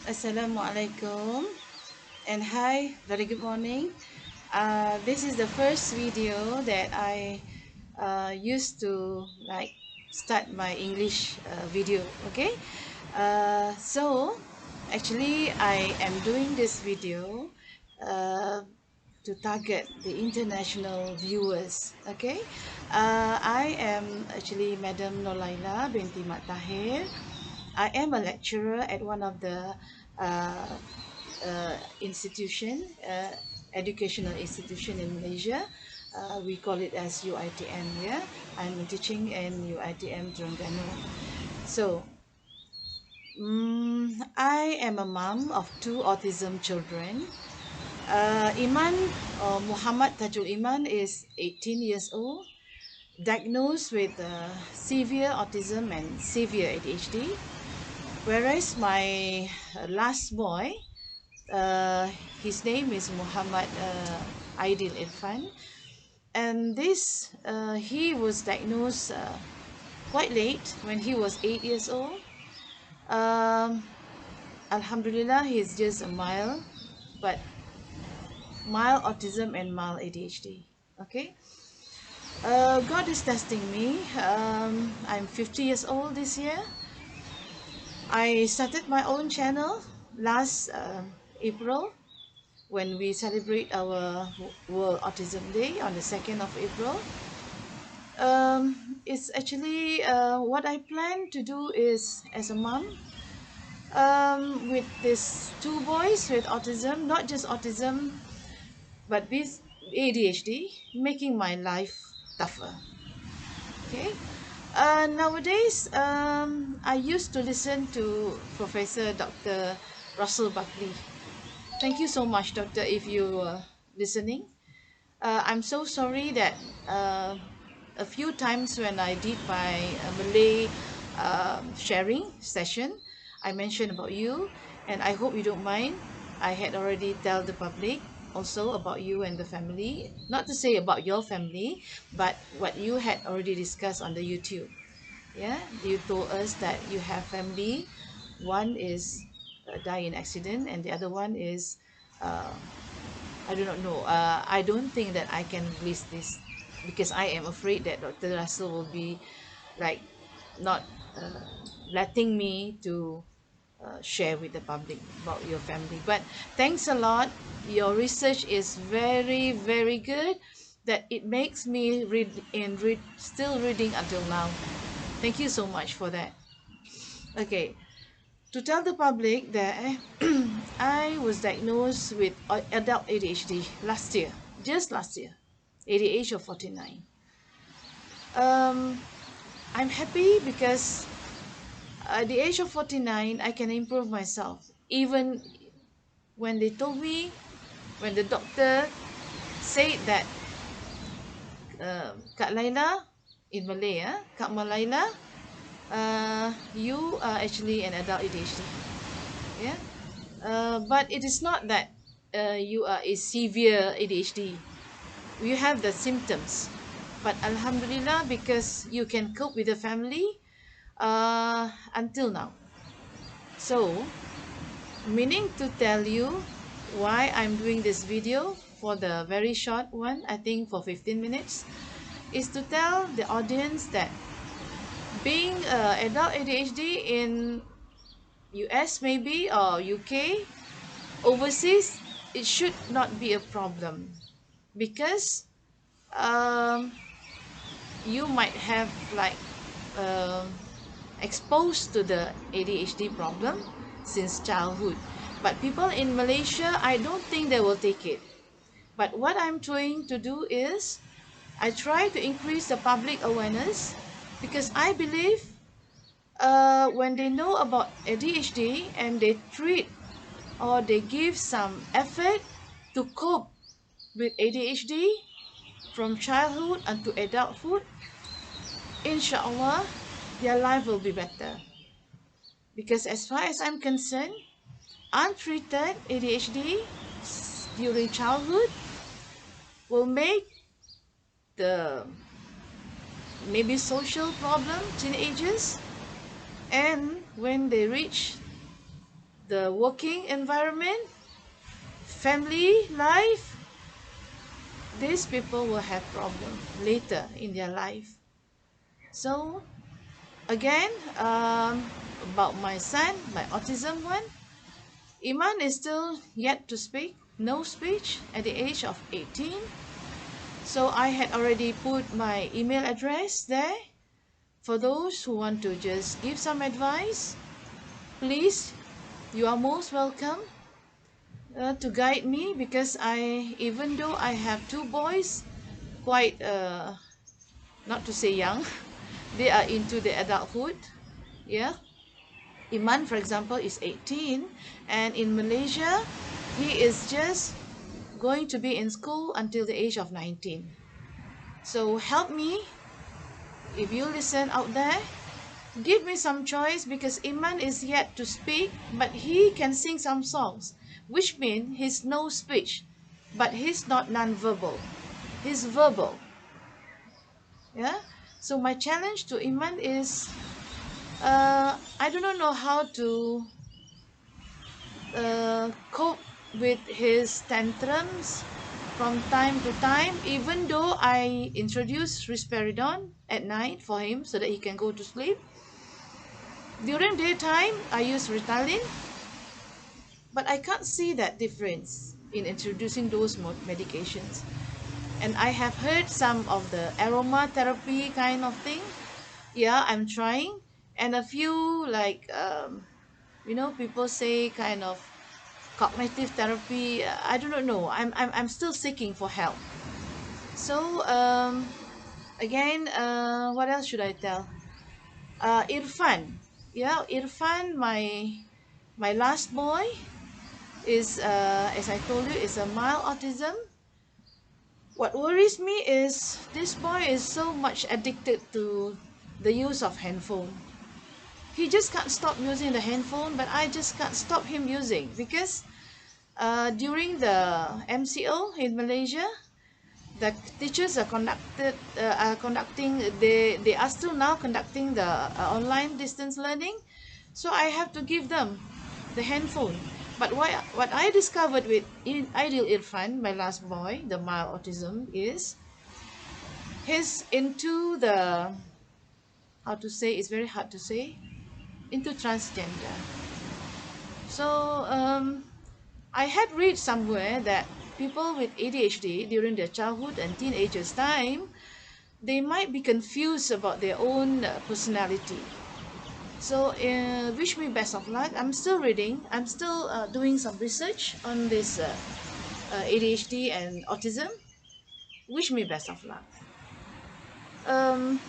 Assalamualaikum and hi, very good morning. This is the first video that I used to start my English video. Okay, so actually I am doing this video uh, to target the international viewers. Okay, I am actually Madam Nolaila binti Mat Tahir. I am a lecturer at one of the uh, institution, educational institution in Malaysia. We call it as UITM. Yeah, I'm teaching in UITM Terengganu. So, I am a mom of two autism children. Iman Muhammad Tajul Iman is 18 years old, diagnosed with severe autism and severe ADHD. Whereas my last boy, uh, his name is Muhammad Aidil Irfan, and he was diagnosed quite late when he was 8 years old. Um, Alhamdulillah, he's just a but mild autism and mild ADHD. Okay, God is testing me. I'm 50 years old this year. I started my own channel last April when we celebrate our World Autism Day on the 2nd of April. It's actually what I plan to do is as a mom with these two boys with autism, not just autism, but with ADHD, making my life tougher. Okay. Nowadays, I used to listen to Professor Dr. Russell Buckley. Thank you so much, Doctor, if you are listening. I'm so sorry that a few times when I did my Malay sharing session, I mentioned about you, and I hope you don't mind. I had already tell the public also about you and the family, not to say about your family, but what you had already discussed on the YouTube. Yeah, you told us that you have family. One is die in accident, and the other one is uh, I do not know. I don't think that I can release this because I am afraid that Dr. Russell will be like not letting me to share with the public about your family. But thanks a lot. Your research is very, very good. That it makes me still reading until now. Thank you so much for that. Okay, to tell the public that I was diagnosed with adult ADHD last year, just last year, at the age of 49. Um, I'm happy because at the age of 49, I can improve myself. Even when they told me, when the doctor said that, Kak Laila, in Malay, Kak Malaila, you are actually an adult ADHD. Yeah. But it is not that you are a severe ADHD. You have the symptoms, but Alhamdulillah, because you can cope with the family until now. So, meaning to tell you why I'm doing this video for the very short one, I think for 15 minutes, is to tell the audience that being adult ADHD in US maybe or UK overseas, it should not be a problem because um, you might have um exposed to the ADHD problem since childhood. But people in Malaysia, I don't think they will take it. But what I'm trying to do is I try to increase the public awareness because I believe when they know about ADHD and they treat or they give some effort to cope with ADHD from childhood unto adulthood, inshallah, their life will be better. Because as far as I'm concerned, untreated ADHD during childhood will make the maybe social problem teenagers, and when they reach the working environment, family life, these people will have problems later in their life. So again, about my son, my autism one, Iman is still yet to speak, no speech at the age of 18. So I had already put my email address there for those who want to just give some advice. Please, you are most welcome to guide me, because even though I have two boys, quite not to say young, they are into the adulthood. Yeah, Iman, for example, is 18, and in Malaysia, he is just going to be in school until the age of 19. So help me, if you listen out there, give me some choice, because Iman is yet to speak, but he can sing some songs, which means he's no speech, but he's not non-verbal. He's verbal. Yeah. So my challenge to Iman is, I do not know how to cope with his tantrums from time to time, even though I introduce risperidone at night for him so that he can go to sleep. During daytime, I use Ritalin, but I can't see that difference in introducing those medications. And I have heard some of the aromatherapy kind of thing. Yeah, I'm trying. And a few, like, people say kind of cognitive therapy. I do not know. I'm still seeking for help. So, again, what else should I tell? Irfan. Yeah, Irfan, my last boy, is, as I told you, is a mild autism. What worries me is this boy is so much addicted to the use of handphone. He just can't stop using the handphone, but I just can't stop him using, because during the MCO in Malaysia, the teachers are conducting, they are still now conducting the online distance learning. So I have to give them the handphone. But what I discovered with Ideal Irfan, my last boy, the mild autism, is he's into the, how to say, it's very hard to say, into transgender. So I had read somewhere that people with ADHD during their childhood and teenagers time, they might be confused about their own personality. So wish me best of luck. I'm still reading. I'm still doing some research on this ADHD and autism. Wish me best of luck. Um,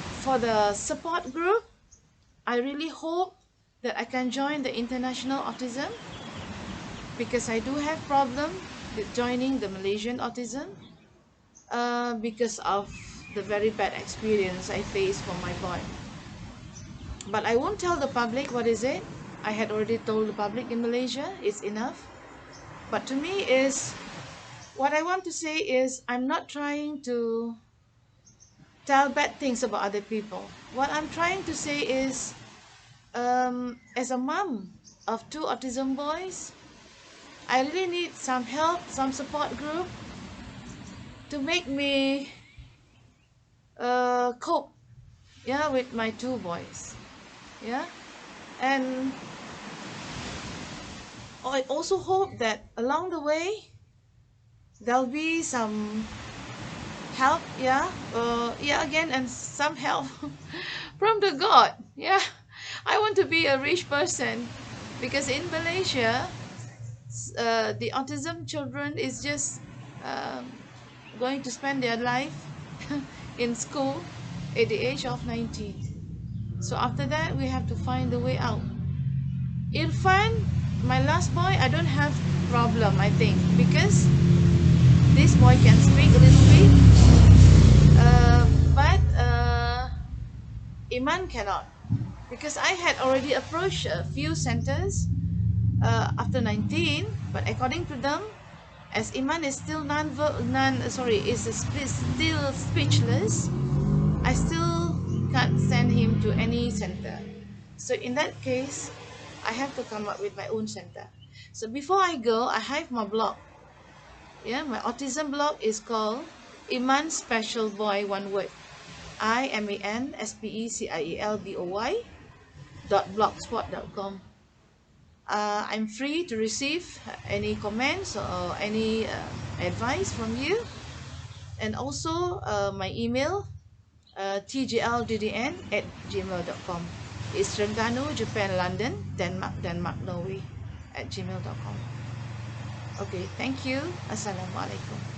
for the support group, I really hope that I can join the International Autism, because I do have problem with joining the Malaysian Autism because of the very bad experience I faced for my boy. But I won't tell the public what is it. I had already told the public in Malaysia. It's enough. But to me is, what I want to say is, I'm not trying to tell bad things about other people. What I'm trying to say is, as a mom of two autism boys, I really need some help, some support group to make me cope, yeah, with my two boys. Yeah. And I also hope that along the way there'll be some help, yeah, again, and some help from the God. Yeah, I want to be a rich person, because in Malaysia, the autism children is just um, going to spend their life in school at the age of 19. So after that, we have to find the way out. Irfan, my last boy, I don't have problem, I think, because this boy can speak a little bit, but Iman cannot, because I had already approached a few centers after 19, but according to them, as Iman is still still speechless, I still can't send him to any center. So in that case, I have to come up with my own center. So before I go, I have my blog. Yeah, my autism blog is called Iman Special Boy, one word. IMANSPECIALBOY.blogspot.com. I'm free to receive any comments or any advice from you, and also my email tjlddn@gmail.com. It's Terengganu, Japan, London, Denmark, Norway @gmail.com. Okay, thank you. Assalamualaikum.